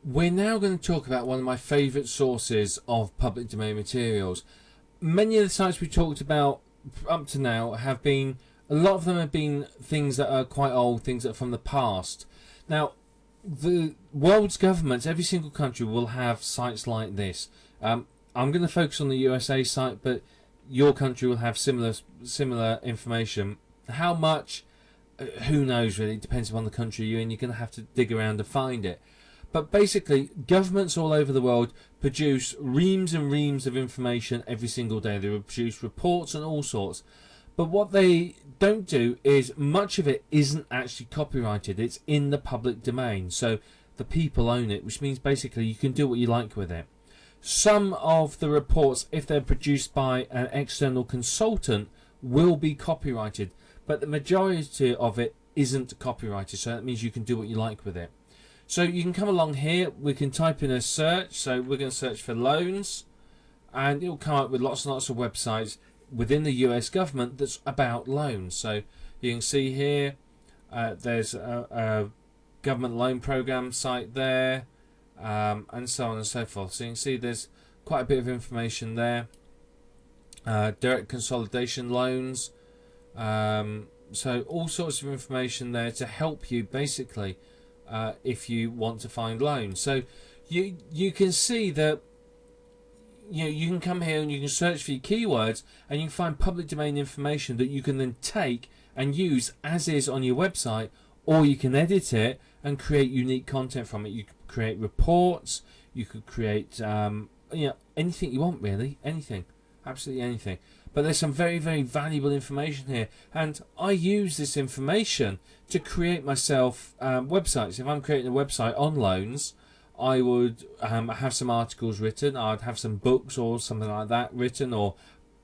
We're now going to talk about one of my favourite sources of public domain materials. Many of the sites we talked about up to now have been, a lot of them have been things that are quite old, things that are from the past. Now, the world's governments, every single country will have sites like this. I'm going to focus on the USA site, but your country will have similar information. How much? Who knows really, it depends upon the country you're in. You're going to have to dig around to find it. But basically, governments all over the world produce reams and reams of information every single day. They produce reports and all sorts. But what they don't do is, much of it isn't actually copyrighted. It's in the public domain. So the people own it, which means basically you can do what you like with it. Some of the reports, if they're produced by an external consultant, will be copyrighted. But the majority of it isn't copyrighted. So that means you can do what you like with it. So you can come along here, we can type in a search, so we're going to search for loans, and it will come up with lots and lots of websites within the US government that's about loans. So you can see here, there's a government loan program site there, and so on and so forth. So you can see there's quite a bit of information there. Direct consolidation loans, so all sorts of information there to help you basically if you want to find loans. So you can see that you can come here and you can search for your keywords and you can find public domain information that you can then take and use as is on your website, or you can edit it and create unique content from it. You could create reports, you could create anything you want, really, anything, absolutely anything. But there's some very, very valuable information here, and I use this information to create myself websites. If I'm creating a website on loans, I would have some articles written, I'd have some books or something like that written, or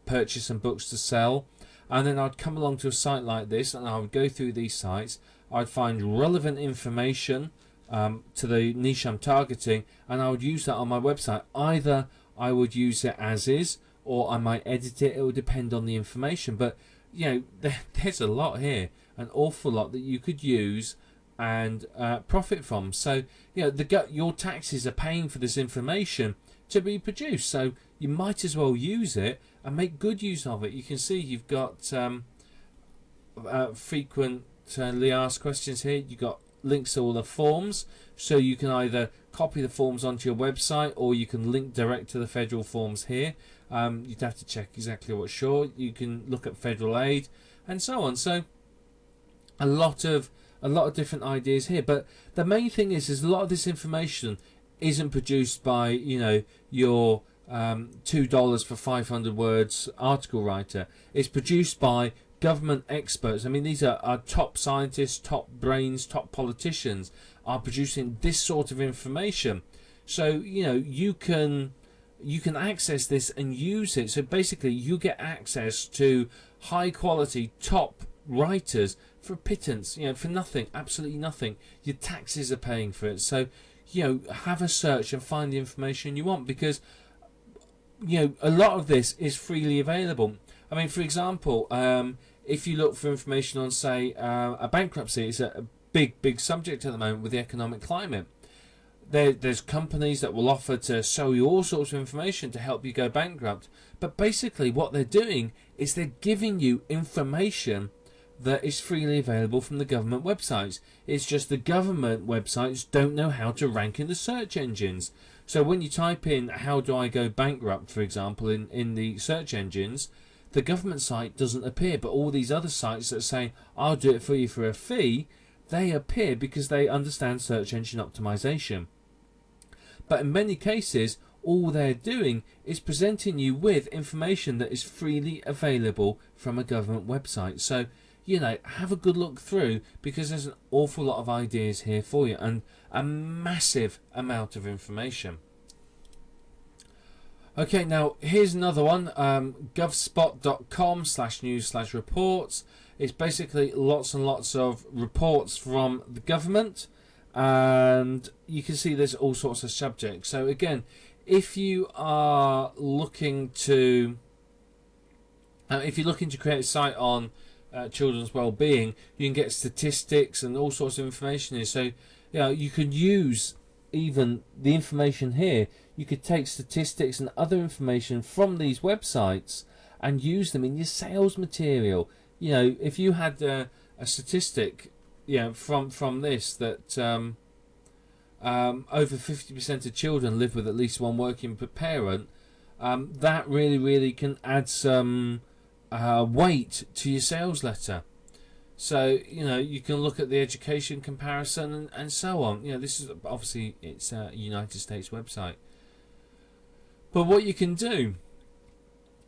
purchase some books to sell, and then I'd come along to a site like this and I would go through these sites. I'd find relevant information to the niche I'm targeting, and I would use that on my website. Either I would use it as is, or I might edit it. It will depend on the information, but there's a lot here, an awful lot that you could use and profit from. So your taxes are paying for this information to be produced, so you might as well use it and make good use of it. You can see you've got frequently asked questions here. You've got links to all the forms, so you can either copy the forms onto your website or you can link direct to the federal forms here. You'd have to check exactly what's sure. You can look at federal aid and so on. So a lot of different ideas here, but the main thing is a lot of this information isn't produced by your $2 for 500 words article writer. It's produced by government experts. I mean, these are top scientists, top brains, top politicians are producing this sort of information. So you can access this and use it. So basically you get access to high quality top writers for a pittance, for nothing, absolutely nothing. Your taxes are paying for it. So have a search and find the information you want, because a lot of this is freely available. I mean, for example, if you look for information on, say, a bankruptcy, it's a big subject at the moment with the economic climate. There's companies that will offer to sell you all sorts of information to help you go bankrupt. But basically what they're doing is they're giving you information that is freely available from the government websites. It's just the government websites don't know how to rank in the search engines. So when you type in "how do I go bankrupt," for example, in the search engines, the government site doesn't appear, but all these other sites that say "I'll do it for you for a fee," they appear because they understand search engine optimization. But in many cases, all they're doing is presenting you with information that is freely available from a government website. So have a good look through, because there's an awful lot of ideas here for you and a massive amount of information. Okay, now here's another one, govspot.com/news/reports. It's basically lots and lots of reports from the government, and you can see there's all sorts of subjects. So again, if you are looking to create a site on children's well-being, you can get statistics and all sorts of information here. So you can use even the information here, you could take statistics and other information from these websites and use them in your sales material. You know, if you had a statistic, you know, from this that over 50% of children live with at least one working parent, that really can add some weight to your sales letter. So, you know, you can look at the education comparison and so on. You know, this is obviously, it's a United States website. But what you can do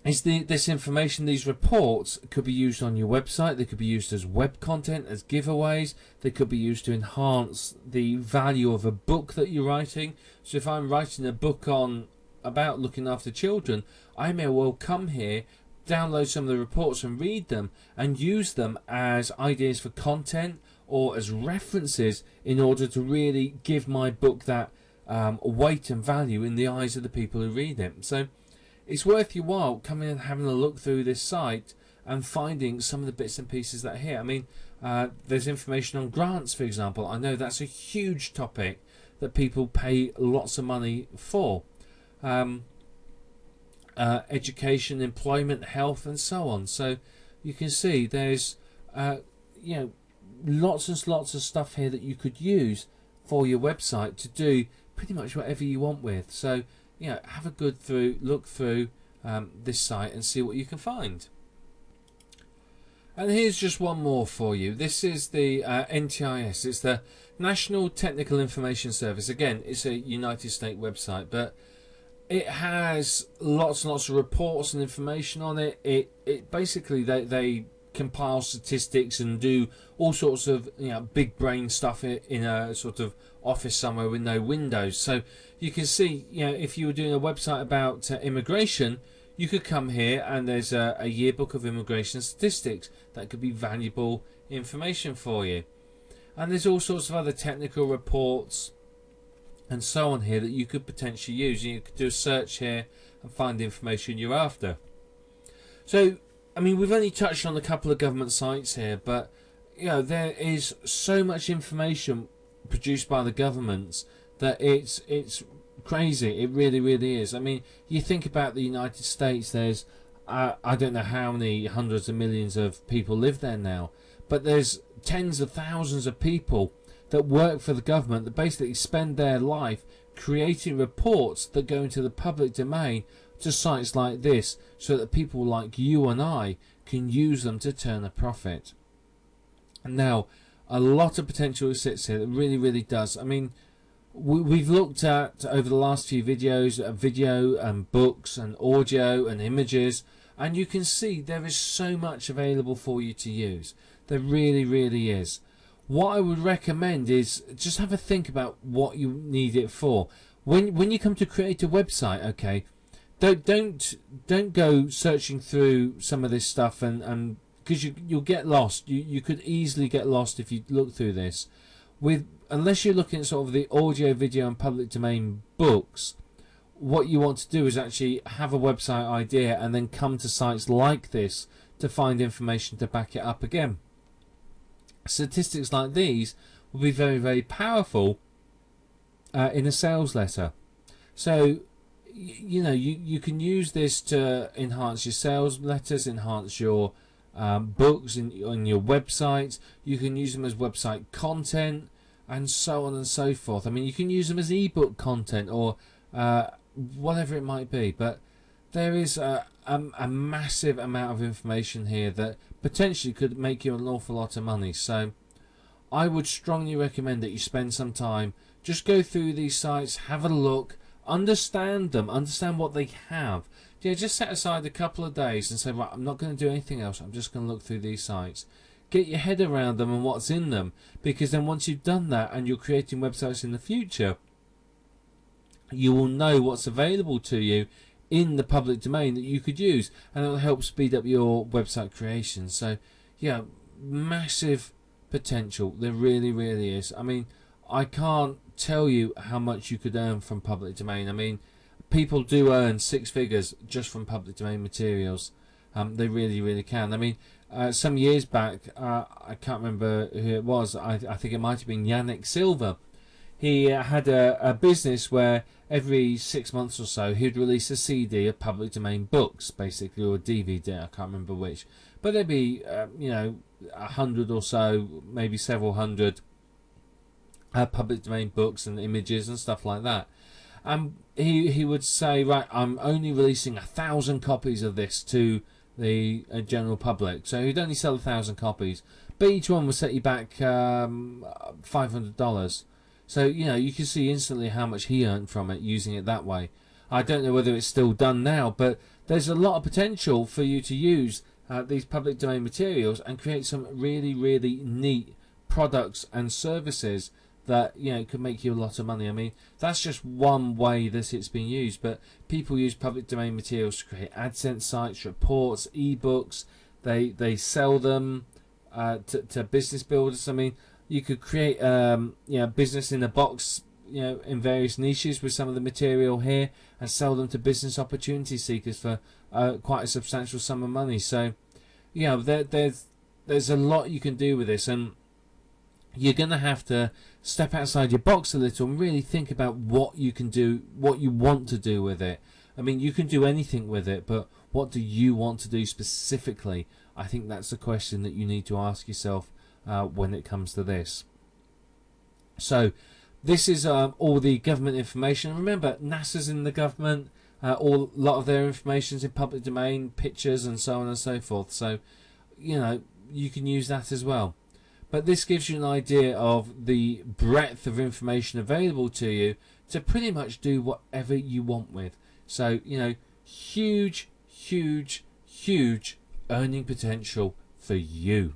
is this information, these reports, could be used on your website. They could be used as web content, as giveaways. They could be used to enhance the value of a book that you're writing. So if I'm writing a book about looking after children, I may well come here, download some of the reports and read them and use them as ideas for content or as references in order to really give my book that weight and value in the eyes of the people who read it. So it's worth your while coming and having a look through this site and finding some of the bits and pieces that are here. I mean, there's information on grants, for example. I know that's a huge topic that people pay lots of money for. Education, employment, health, and so on. So you can see there's you know, lots and lots of stuff here that you could use for your website to do pretty much whatever you want with. So, you know, have a good look through this site and see what you can find. And here's just one more for you. This is the NTIS. It's the National Technical Information Service. Again, it's a United States website, but it has lots and lots of reports and information on it. It basically they compile statistics and do all sorts of, you know, big brain stuff in a sort of office somewhere with no windows. So you can see, you know, if you were doing a website about immigration, you could come here and there's a yearbook of immigration statistics that could be valuable information for you. And there's all sorts of other technical reports and so on here that you could potentially use. You could do a search here and find the information you're after. So, I mean, we've only touched on a couple of government sites here, but, you know, there is so much information produced by the governments that it's crazy. It really is. I mean, you think about the United States, there's I don't know how many hundreds of millions of people live there now, but there's tens of thousands of people that work for the government that basically spend their life creating reports that go into the public domain to sites like this so that people like you and I can use them to turn a profit. And now, a lot of potential sits here. It really does. I mean, we've looked at, over the last few videos, video and books and audio and images, and you can see there is so much available for you to use. There really is. What I would recommend is just have a think about what you need it for. When you come to create a website, okay, don't go searching through some of this stuff and because you'll get lost. You could easily get lost if you look through this. Unless you're looking at sort of the audio, video and public domain books, what you want to do is actually have a website idea and then come to sites like this to find information to back it up again. Statistics like these will be very powerful in a sales letter. So you know, you can use this to enhance your sales letters, enhance your books on your websites. You can use them as website content and so on and so forth. I mean, you can use them as ebook content or whatever it might be, but there is a massive amount of information here that potentially could make you an awful lot of money. So I would strongly recommend that you spend some time, just go through these sites, have a look, understand them, understand what they have. Yeah, just set aside a couple of days and say, right, I'm not going to do anything else, I'm just going to look through these sites. Get your head around them and what's in them, because then once you've done that and you're creating websites in the future, you will know what's available to you in the public domain that you could use, and it'll help speed up your website creation. So yeah, massive potential. There really is. I mean, I can't tell you how much you could earn from public domain. I mean, people do earn six figures just from public domain materials. They really can. I mean, some years back, I can't remember who it was, I think it might have been Yannick Silver. he had a business where every 6 months or so he'd release a CD of public domain books, basically, or a DVD. I can't remember which, but there'd be 100 or so, maybe several hundred public domain books and images and stuff like that. And he would say, right, I'm only releasing 1,000 copies of this to the general public. So he'd only sell 1,000 copies, but each one would set you back $500. So you can see instantly how much he earned from it using it that way. I don't know whether it's still done now, but there's a lot of potential for you to use these public domain materials and create some really, really neat products and services that could make you a lot of money. I mean, that's just one way that it's been used, but people use public domain materials to create AdSense sites, reports, ebooks. They sell them to business builders. I mean, you could create business in a box, in various niches with some of the material here, and sell them to business opportunity seekers for quite a substantial sum of money. So there's a lot you can do with this, and you're going to have to step outside your box a little and really think about what you can do, what you want to do with it. I mean, you can do anything with it, but what do you want to do specifically? I think that's the question that you need to ask yourself when it comes to this. So this is all the government information. Remember, NASA's in the government. A lot of their information's in public domain, pictures and so on and so forth. So you can use that as well. But this gives you an idea of the breadth of information available to you to pretty much do whatever you want with. So, huge, huge, huge earning potential for you.